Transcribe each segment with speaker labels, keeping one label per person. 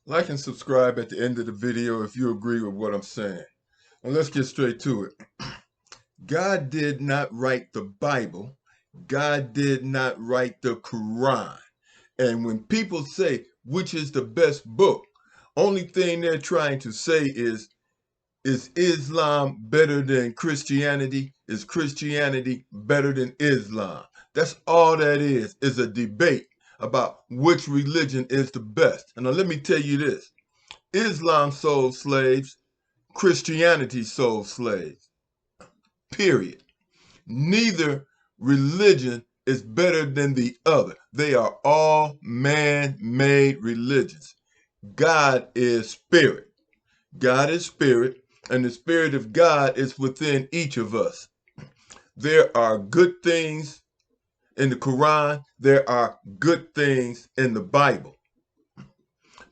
Speaker 1: Like and subscribe at the end of the video if you agree with what I'm saying. And let's get straight to it. God did not write the Bible. God did not write the Quran. And when people say which is the best book, only thing they're trying to say is Islam better than Christianity? Is Christianity better than Islam? That's all that is a debate about which religion is the best. And now let me tell you this. Islam sold slaves, Christianity sold slaves. Period. Neither religion is better than the other. They are all man-made religions. God is spirit. God is spirit, and the spirit of God is within each of us. There are good things in the Quran. There are good things in the Bible.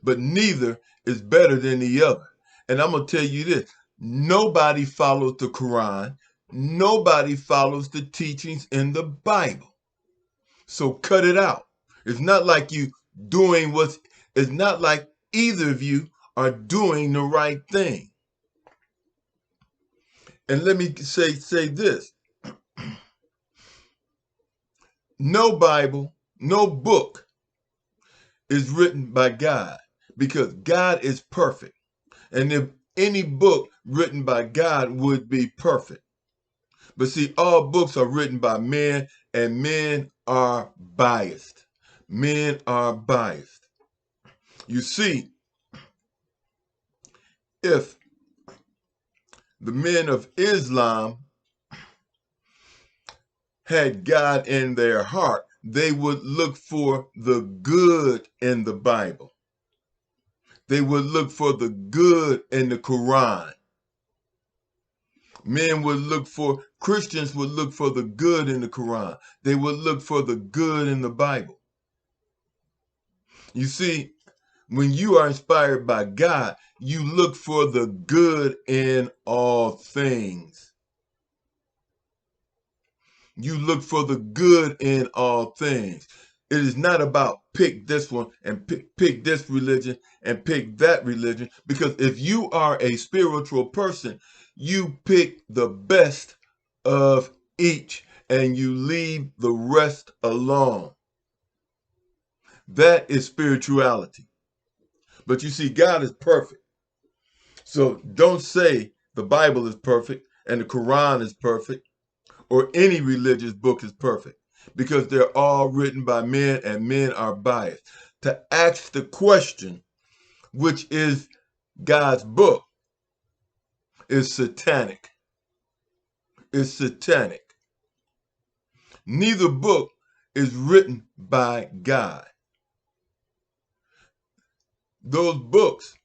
Speaker 1: But neither is better than the other. And I'm going to tell you this. Nobody follows the Quran. Nobody follows the teachings in the Bible. So cut it out. It's not like it's not like either of you are doing the right thing. And let me say this. No Bible, no book is written by God because God is perfect. And if any book written by God would be perfect. But see, all books are written by men, and men are biased. Men are biased. You see, if the men of Islam had God in their heart, they would look for the good in the Bible. They would look for the good in the Quran. Christians would look for the good in the Quran. They would look for the good in the Bible. You see, when you are inspired by God, you look for the good in all things. You look for the good in all things. It is not about pick this one and pick this religion and pick that religion. Because if you are a spiritual person, you pick the best of each and you leave the rest alone. That is spirituality. But you see, God is perfect. So don't say the Bible is perfect and the Quran is perfect or any religious book is perfect because they're all written by men and men are biased. To ask the question, which is God's book, is satanic. Is satanic. Neither book is written by God. Those books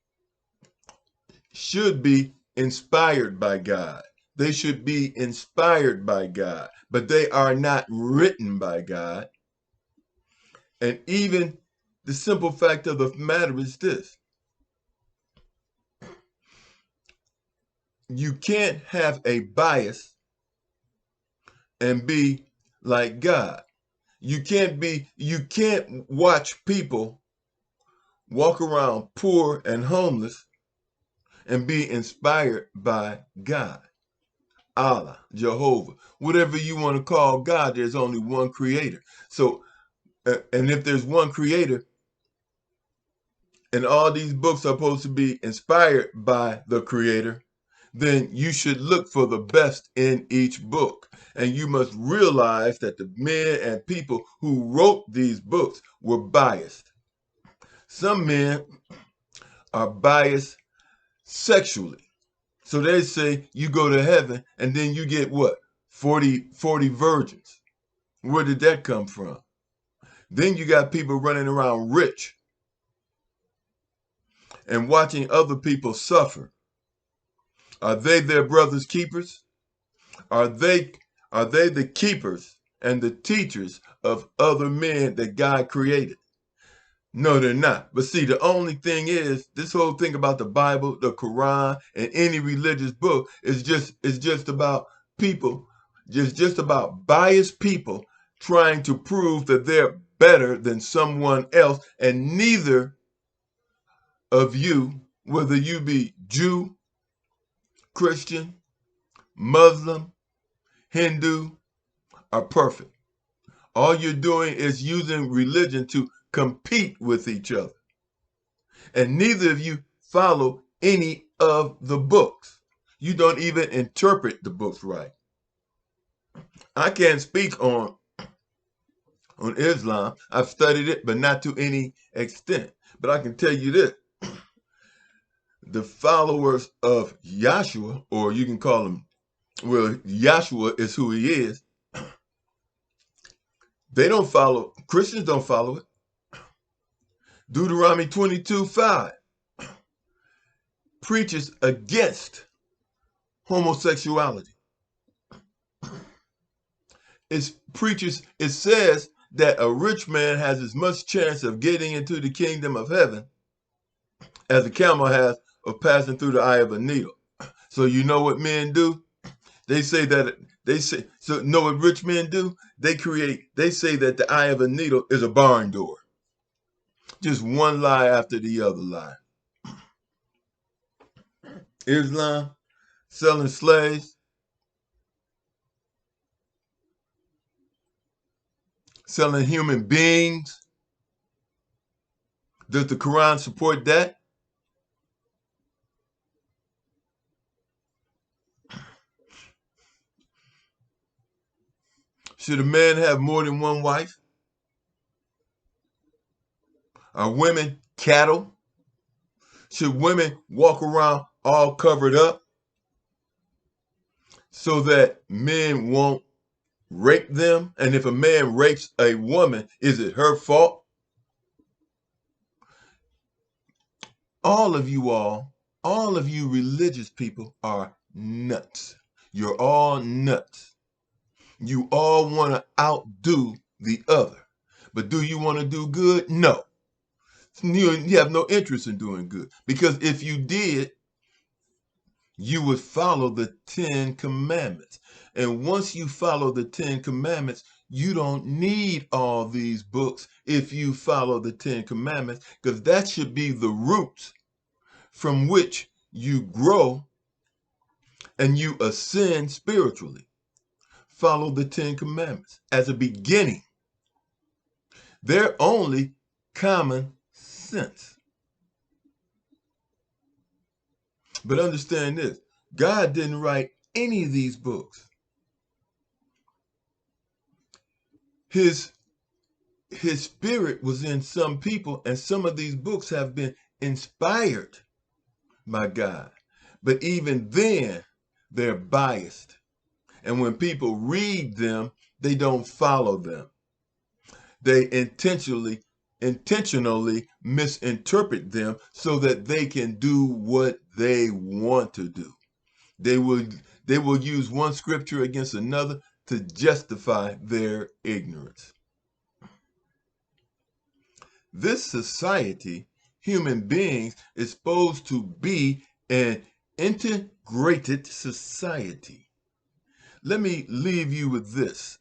Speaker 1: should be inspired by God. They should be inspired by God, but they are not written by God. And even the simple fact of the matter is this. You can't have a bias and be like God. You can't watch people walk around poor and homeless and be inspired by God. Allah, Jehovah, whatever you want to call God, there's only one creator. So, and if there's one creator, and all these books are supposed to be inspired by the creator, then you should look for the best in each book. And you must realize that the men and people who wrote these books were biased. Some men are biased sexually. So they say you go to heaven and then you get what? 40 virgins. Where did that come from? Then you got people running around rich and watching other people suffer. Are they their brother's keepers? Are they the keepers and the teachers of other men that God created? No, they're not. But see, the only thing is, this whole thing about the Bible, the Quran, and any religious book is just about people, just about biased people trying to prove that they're better than someone else, and neither of you, whether you be Jew, Christian, Muslim, Hindu, are perfect. All you're doing is using religion to compete with each other. And neither of you follow any of the books. You don't even interpret the books right. I can't speak on Islam. I've studied it, but not to any extent. But I can tell you this. The followers of Yahshua, or you can call him, well, Yahshua is who he is. They don't follow, Christians don't follow it. Deuteronomy 22:5 preaches against homosexuality. It says that a rich man has as much chance of getting into the kingdom of heaven as a camel has of passing through the eye of a needle. So you know what men do? Know what rich men do? They say that the eye of a needle is a barn door. Just one lie after the other lie. Islam, selling slaves, selling human beings. Does the Quran support that? Should a man have more than one wife? Are women cattle? Should women walk around all covered up so that men won't rape them? And if a man rapes a woman, is it her fault? All of you religious people are nuts. You're all nuts. You all want to outdo the other. But do you want to do good? No. You have no interest in doing good. Because if you did, you would follow the 10 Commandments. And once you follow the 10 Commandments, you don't need all these books if you follow the 10 Commandments, because that should be the roots from which you grow and you ascend spiritually. Follow the 10 Commandments as a beginning. They're only common sense. But understand this, God didn't write any of these books. His spirit was in some people, and some of these books have been inspired by God. But even then, they're biased. And when people read them, they don't follow them. They intentionally misinterpret them so that they can do what they want to do. They will use one scripture against another to justify their ignorance. This society, human beings, is supposed to be an integrated society. Let me leave you with this.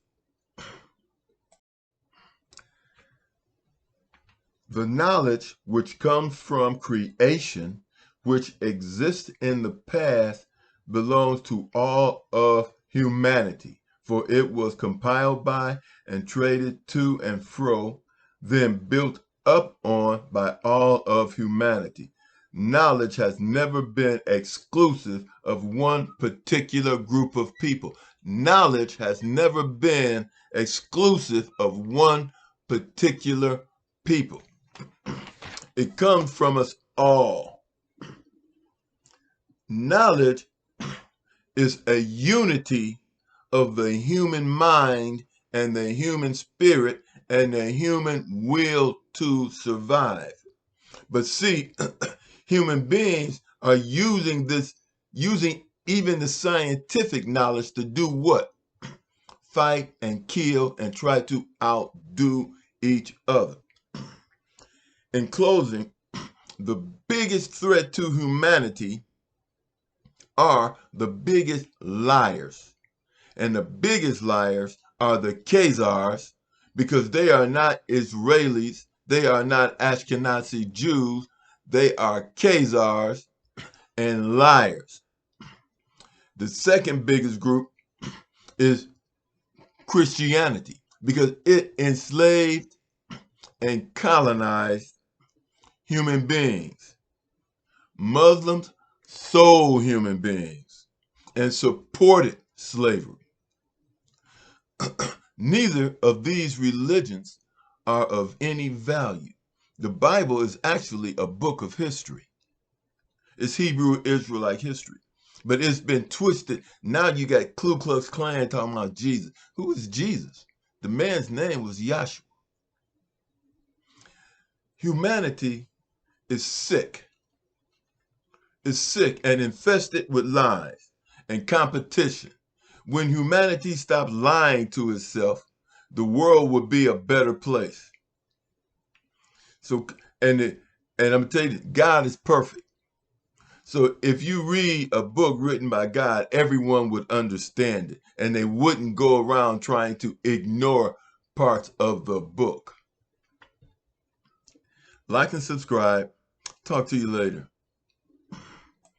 Speaker 1: The knowledge which comes from creation, which exists in the past, belongs to all of humanity, for it was compiled by and traded to and fro, then built up on by all of humanity. Knowledge has never been exclusive of one particular group of people. Knowledge has never been exclusive of one particular people. It comes from us all. Knowledge is a unity of the human mind and the human spirit and the human will to survive. But see, human beings are using even the scientific knowledge to do what? Fight and kill and try to outdo each other. In closing, the biggest threat to humanity are the biggest liars. And the biggest liars are the Khazars, because they are not Israelis, they are not Ashkenazi Jews, They are Khazars and liars. The second biggest group is Christianity because it enslaved and colonized human beings. Muslims sold human beings and supported slavery. Neither of these religions are of any value. The Bible is actually a book of history. It's Hebrew Israelite history. But it's been twisted. Now you got Ku Klux Klan talking about Jesus. Who is Jesus? The man's name was Yahshua. Humanity is sick. It's sick and infested with lies and competition. When humanity stops lying to itself, the world would be a better place. So, and I'm telling you, God is perfect. So if you read a book written by God, everyone would understand it, and they wouldn't go around trying to ignore parts of the book. Like and subscribe. Talk to you later.